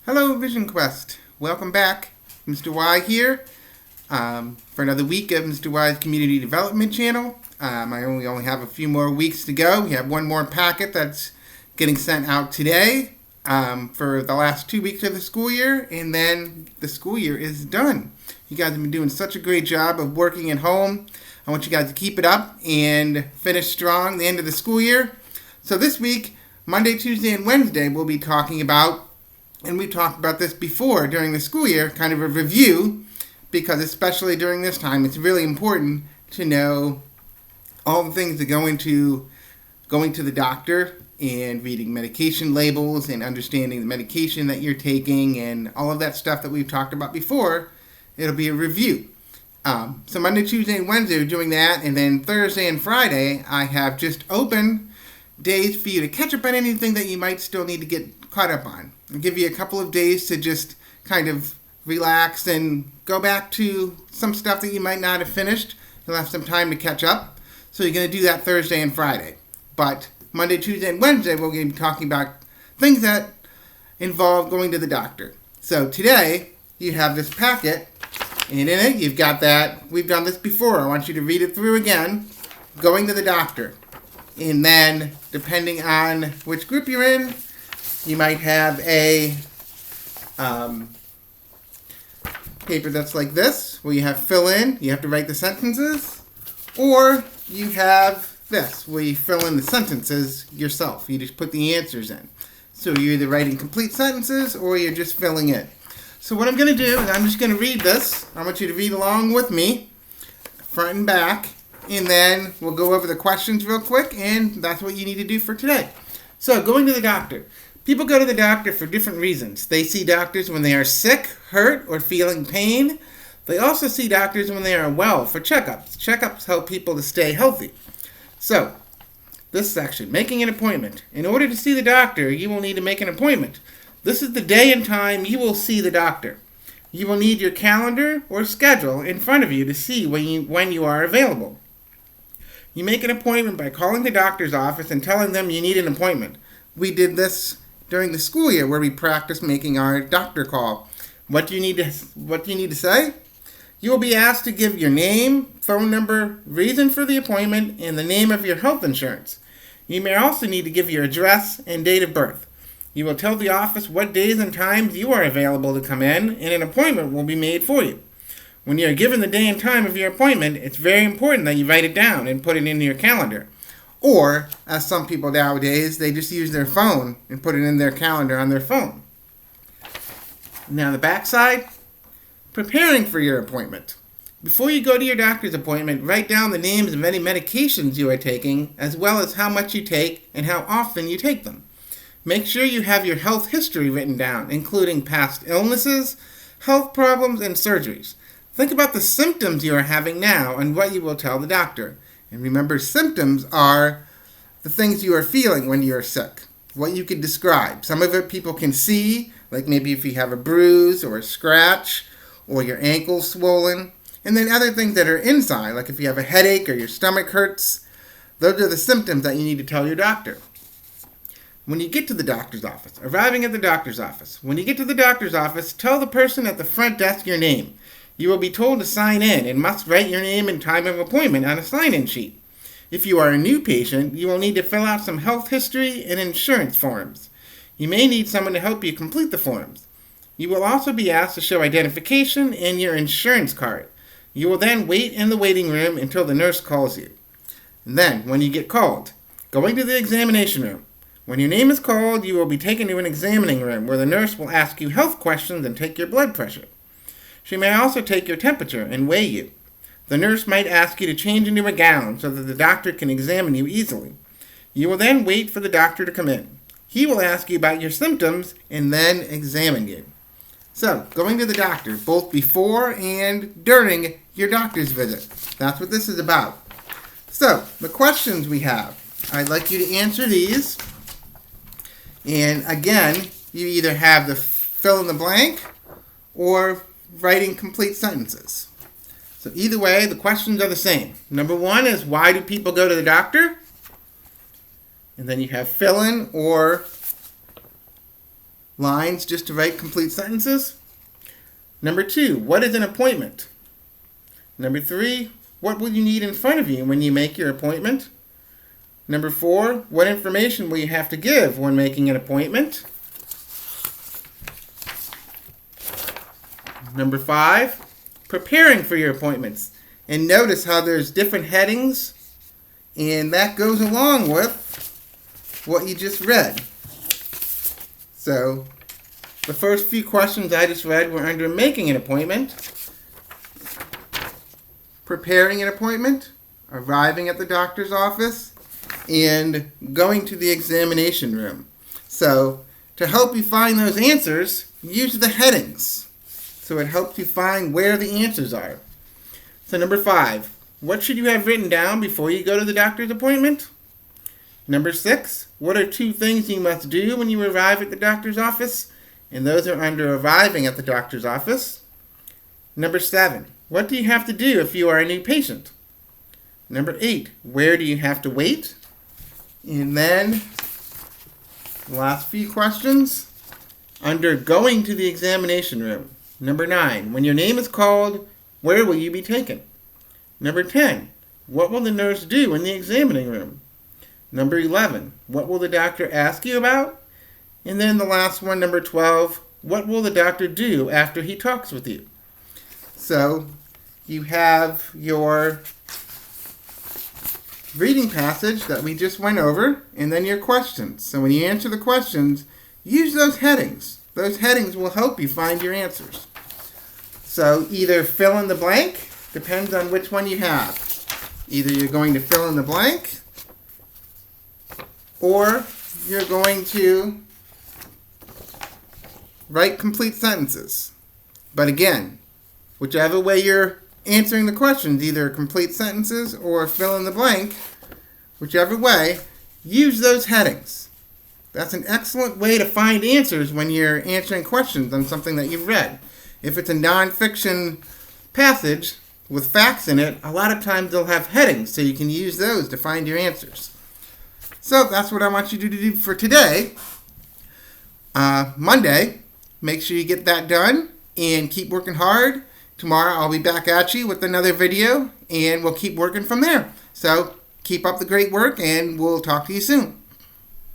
Hello, Vision Quest. Welcome back. Mr. Y here for another week of Mr. Y's Community Development Channel. I only have a few more weeks to go. We have one more packet that's getting sent out today for the last 2 weeks of the school year, and then the school year is done. You guys have been doing such a great job of working at home. I want you guys to keep it up and finish strong the end of the school year. So this week, Monday, Tuesday, and Wednesday, we'll be talking about, and we've talked about this before during the school year, kind of a review, because especially during this time, it's really important to know all the things that go into going to the doctor and reading medication labels and understanding the medication that you're taking and all of that stuff that we've talked about before. It'll be a review. So Monday, Tuesday, and Wednesday we're doing that, and then Thursday and Friday I have just open days for you to catch up on anything that you might still need to get caught up on. I'll give you a couple of days to just kind of relax and go back to some stuff that you might not have finished. You'll have some time to catch up. So you're going to do that Thursday and Friday. But Monday, Tuesday, and Wednesday we're going to be talking about things that involve going to the doctor. So today you have this packet, and in it you've got that. We've done this before. I want you to read it through again. Going to the doctor. And then, depending on which group you're in, you might have a paper that's like this, where you have fill in, you have to write the sentences, or you have this, where you fill in the sentences yourself. You just put the answers in. So you're either writing complete sentences, or you're just filling in. So what I'm going to do is I'm just going to read this. I want you to read along with me, front and back. And then we'll go over the questions real quick, and that's what you need to do for today. So, going to the doctor. People go to the doctor for different reasons. They see doctors when they are sick, hurt, or feeling pain. They also see doctors when they are well for checkups. Checkups help people to stay healthy. So, this section, making an appointment. In order to see the doctor, you will need to make an appointment. This is the day and time you will see the doctor. You will need your calendar or schedule in front of you to see when you are available. You make an appointment by calling the doctor's office and telling them you need an appointment. We did this during the school year where we practiced making our doctor call. What do you need to say? You will be asked to give your name, phone number, reason for the appointment, and the name of your health insurance. You may also need to give your address and date of birth. You will tell the office what days and times you are available to come in, and an appointment will be made for you. When you are given the day and time of your appointment, it's very important that you write it down and put it in your calendar. Or, as some people nowadays, they just use their phone and put it in their calendar on their phone. Now the backside, preparing for your appointment. Before you go to your doctor's appointment, write down the names of any medications you are taking, as well as how much you take and how often you take them. Make sure you have your health history written down, including past illnesses, health problems, and surgeries. Think about the symptoms you are having now and what you will tell the doctor. And remember, symptoms are the things you are feeling when you are sick, what you can describe. Some of it people can see, like maybe if you have a bruise or a scratch or your ankle swollen. And then other things that are inside, like if you have a headache or your stomach hurts. Those are the symptoms that you need to tell your doctor. When you get to the doctor's office, arriving at the doctor's office. When you get to the doctor's office, tell the person at the front desk your name. You will be told to sign in and must write your name and time of appointment on a sign-in sheet. If you are a new patient, you will need to fill out some health history and insurance forms. You may need someone to help you complete the forms. You will also be asked to show identification and your insurance card. You will then wait in the waiting room until the nurse calls you. And then, when you get called, going to the examination room. When your name is called, you will be taken to an examining room where the nurse will ask you health questions and take your blood pressure. She may also take your temperature and weigh you. The nurse might ask you to change into a gown so that the doctor can examine you easily. You will then wait for the doctor to come in. He will ask you about your symptoms and then examine you. So, going to the doctor, both before and during your doctor's visit. That's what this is about. So, the questions we have. I'd like you to answer these. And again, you either have the fill in the blank or writing complete sentences. So either way, the questions are the same. Number one is, why do people go to the doctor? And then you have fill in or lines just to write complete sentences. Number 2, what is an appointment? Number 3, what will you need in front of you when you make your appointment? Number 4, what information will you have to give when making an appointment? Number 5, preparing for your appointments. And notice how there's different headings, and that goes along with what you just read. So, the first few questions I just read were under making an appointment, preparing an appointment, arriving at the doctor's office, and going to the examination room. So, to help you find those answers, use the headings. So it helps you find where the answers are. So number 5, what should you have written down before you go to the doctor's appointment? Number 6, what are 2 things you must do when you arrive at the doctor's office? And those are under arriving at the doctor's office. Number 7, what do you have to do if you are a new patient? Number 8, where do you have to wait? And then, the last few questions, under going to the examination room. Number 9, when your name is called, where will you be taken? Number 10, what will the nurse do in the examining room? Number 11, what will the doctor ask you about? And then the last one, number 12, what will the doctor do after he talks with you? So, you have your reading passage that we just went over, and then your questions. So when you answer the questions, use those headings. Those headings will help you find your answers. So either fill in the blank, depends on which one you have. Either you're going to fill in the blank, or you're going to write complete sentences. But again, whichever way you're answering the questions, either complete sentences or fill in the blank, whichever way, use those headings. That's an excellent way to find answers when you're answering questions on something that you've read. If it's a nonfiction passage with facts in it, a lot of times they'll have headings, so you can use those to find your answers. So that's what I want you to do for today. Monday, make sure you get that done and keep working hard. Tomorrow I'll be back at you with another video, and we'll keep working from there. So keep up the great work, and we'll talk to you soon.